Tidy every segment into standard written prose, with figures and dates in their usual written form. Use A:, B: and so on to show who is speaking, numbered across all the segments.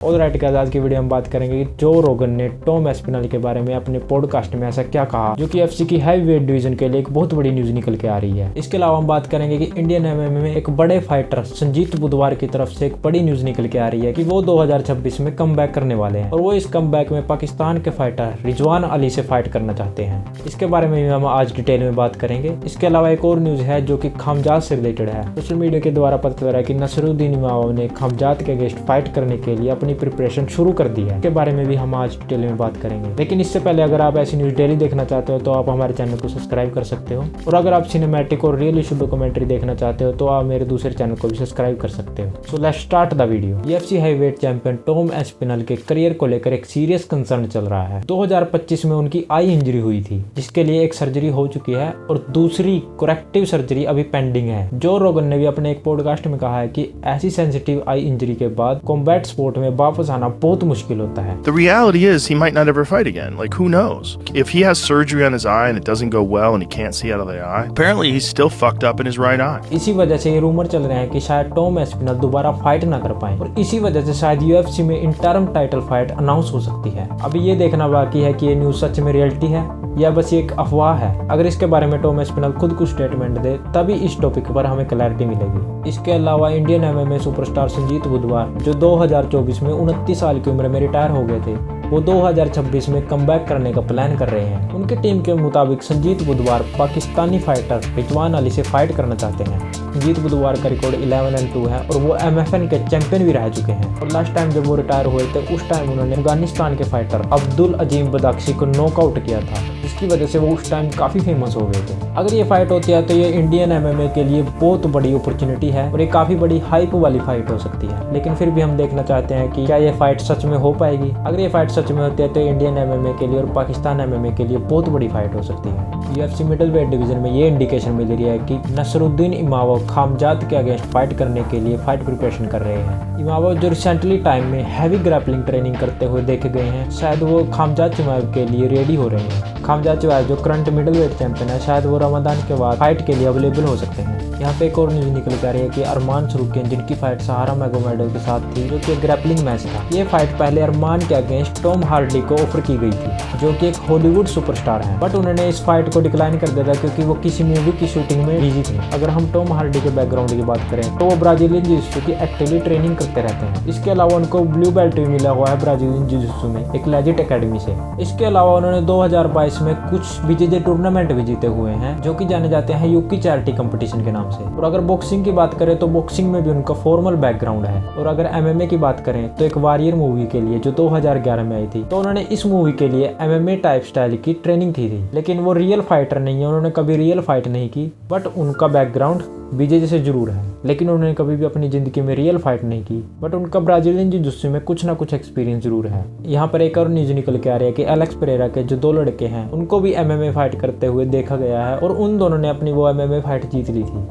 A: Alright guys, आज की video हम बात करेंगे कि जो रोगन ने टॉम एस्पिनल के बारे में अपने पॉडकास्ट में ऐसा क्या कहा जो कि एफसी की हैवीवेट डिवीजन के लिए एक बहुत बड़ी न्यूज निकल के आ रही है। इसके अलावा हम बात करेंगे कि इंडियन एमएमए में एक बड़े फाइटर संजीत बुधवार की तरफ से एक बड़ी न्यूज निकल के आ रही है कि वो 2026 में कमबैक करने वाले हैं और वो इस कमबैक में पाकिस्तान के फाइटर रिजवान अली से फाइट करना चाहते हैं। इसके बारे में भी हम आज डिटेल में बात करेंगे। इसके अलावा एक और न्यूज है जो कि खामजात से रिलेटेड है। सोशल मीडिया के द्वारा पता चल रहा है कि नसरुद्दीन इमाम ने खामजात के अगेंस्ट फाइट करने के लिए अपनी प्रिपरेशन शुरू कर दी है। इसके बारे में भी हम आज डिटेल में बात करेंगे। लेकिन इससे पहले अगर आप ऐसी न्यूज डेली देखना चाहते हो तो आप हमारे चैनल को सब्सक्राइब कर सकते हो, और अगर आप सिनेमैटिक और रियल इशू डॉक्यूमेंट्री देखना चाहते हो तो आप मेरे दूसरे चैनल को भी सब्सक्राइब कर सकते हो। So let's start the video. UFC heavyweight champion Tom Aspinall के करियर को लेकर एक सीरियस कंसर्न चल रहा है। 2025 में उनकी आई इंजरी हुई थी जिसके लिए एक सर्जरी हो चुकी है और दूसरी करेक्टिव सर्जरी अभी पेंडिंग है। जो रोगन ने भी अपने एक पॉडकास्ट में कहा है कि ऐसी सेंसिटिव आई इंजरी के बाद कॉम्बैट स्पोर्ट में वापस आना बहुत मुश्किल होता है।
B: The reality is he might not ever fight again. Like, who knows? If he has surgery on his eye and it doesn't go well and he can't see out of the eye, apparently he's still fucked up in his right eye.
A: इसी वजह से ये rumour चल रहे हैं कि शायद Tom Aspinall दोबारा फाइट ना कर पाए और इसी वजह से शायद यूएफसी में इंटरम टाइटल फाइट अनाउंस हो सकती है। अभी ये देखना बाकी है कि ये न्यूज सच में रियलिटी है या बस ये एक अफवाह है। अगर इसके बारे में टॉम एस्पिनल खुद कुछ स्टेटमेंट दे तभी इस टॉपिक पर हमें क्लैरिटी मिलेगी। इसके अलावा इंडियन एमएमए सुपरस्टार संजीत बुधवार जो 2024 में 29 साल की उम्र में रिटायर हो गए थे, वो 2026 में कमबैक करने का प्लान कर रहे हैं। उनकी टीम के मुताबिक संजीत बुधवार पाकिस्तानी फाइटर रिजवान अली से फाइट करना चाहते हैं। संजीत बुधवार का रिकॉर्ड 11-2 है और वो एमएफएन के चैंपियन भी रह चुके हैं और लास्ट टाइम जब वो रिटायर हुए थे उस टाइम उन्होंने अफगानिस्तान के फाइटर अब्दुल अजीम बदाख्शी को नॉकआउट किया था, जिसकी वजह से वो उस टाइम काफी फेमस हो गए थे। अगर ये फाइट होती है तो ये इंडियन एमएमए के लिए बहुत बड़ी अपॉर्चुनिटी है और ये काफी बड़ी हाइप वाली फाइट हो सकती है। लेकिन फिर भी हम देखना चाहते हैं कि क्या ये फाइट सच में हो पाएगी। अगर ये फाइट सच में होती है तो इंडियन एमएमए के लिए और पाकिस्तान एमएमए के लिए बहुत बड़ी फाइट हो सकती है। यूएफसी मिडिल वेट डिवीजन में ये इंडिकेशन मिल रही है कि नसरुद्दीन इमाम खामजात के अगेंस्ट फाइट करने के लिए फाइट प्रिपरेशन कर रहे हैं। इमाम जो रिसेंटली टाइम में हैवी ग्रैपलिंग ट्रेनिंग करते हुए देखे गए हैं, शायद वो खामजात चुमाव के लिए रेडी हो रहे हैं। खामजात चुमाव जो करंट मिडिल वेट चैंपियन है, शायद वो रमजान के बाद फाइट के लिए अवेलेबल हो सकते हैं। यहाँ पे एक और न्यूज निकल कर रही है कि अरमान सरूकियन जिनकी फाइट सहारा मैगोमेडोव के साथ थी जो कि ग्रैपलिंग मैच था, ये फाइट पहले अरमान के अगेंस्ट टॉम हार्डी को ऑफर की गई थी जो कि एक हॉलीवुड सुपरस्टार है, बट उन्होंने इस फाइट को डिक्लाइन कर दिया था क्योंकि वो किसी मूवी की शूटिंग में बिजी थे। अगर हम टॉम हार्डी के बैकग्राउंड की बात करें तो वो ब्राजीलियन जिजित्सु की एक्टिवली ट्रेनिंग करते रहते हैं। इसके अलावा उनको ब्लू बेल्ट भी मिला हुआ है ब्राजीलियन जिजित्सु में एक लेजिट एकेडमी से। इसके अलावा उन्होंने 2022 में कुछ बीजेजे टूर्नामेंट भी जीते हुए हैं जो कि जाने जाते हैं यूकी चैरिटी कंपटीशन के नाम से। और अगर बॉक्सिंग की बात करें तो बॉक्सिंग में भी उनका फॉर्मल बैकग्राउंड है। और अगर एमएमए की बात करें तो एक वॉरियर मूवी के लिए जो 2011 में आई थी, तो उन्होंने इस मूवी के लिए एमएमए टाइप स्टाइल की ट्रेनिंग की थी। लेकिन वो रियल फाइटर नहीं है, उन्होंने कभी रियल फाइट नहीं की, बट उनका बैकग्राउंड बीजेजे से जरूर है। लेकिन उन्होंने कभी भी अपनी जिंदगी में रियल फाइट नहीं की, बट उनका ब्राजीलियन जिजित्सु में कुछ ना कुछ एक्सपीरियंस जरूर है। यहाँ पर एक और न्यूज निकल के आ रही है कि एलेक्स पेरेरा के जो दो लड़के हैं उनको भी एमएमए फाइट करते हुए देखा गया है और उन दोनों ने अपनी वो एमएमए फाइट जीत ली थी।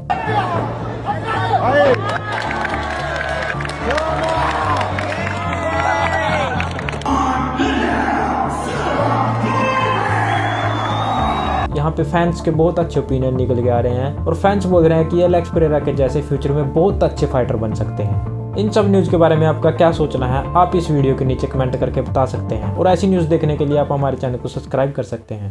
A: यहाँ पे फैंस के बहुत अच्छे ओपिनियन निकल के आ रहे हैं और फैंस बोल रहे हैं कि एलेक्स पेरेरा के जैसे फ्यूचर में बहुत अच्छे फाइटर बन सकते हैं। इन सब न्यूज़ के बारे में आपका क्या सोचना है आप इस वीडियो के नीचे कमेंट करके बता सकते हैं और ऐसी न्यूज़ देखने के लिए आप हमारे चैनल को सब्सक्राइब कर सकते हैं।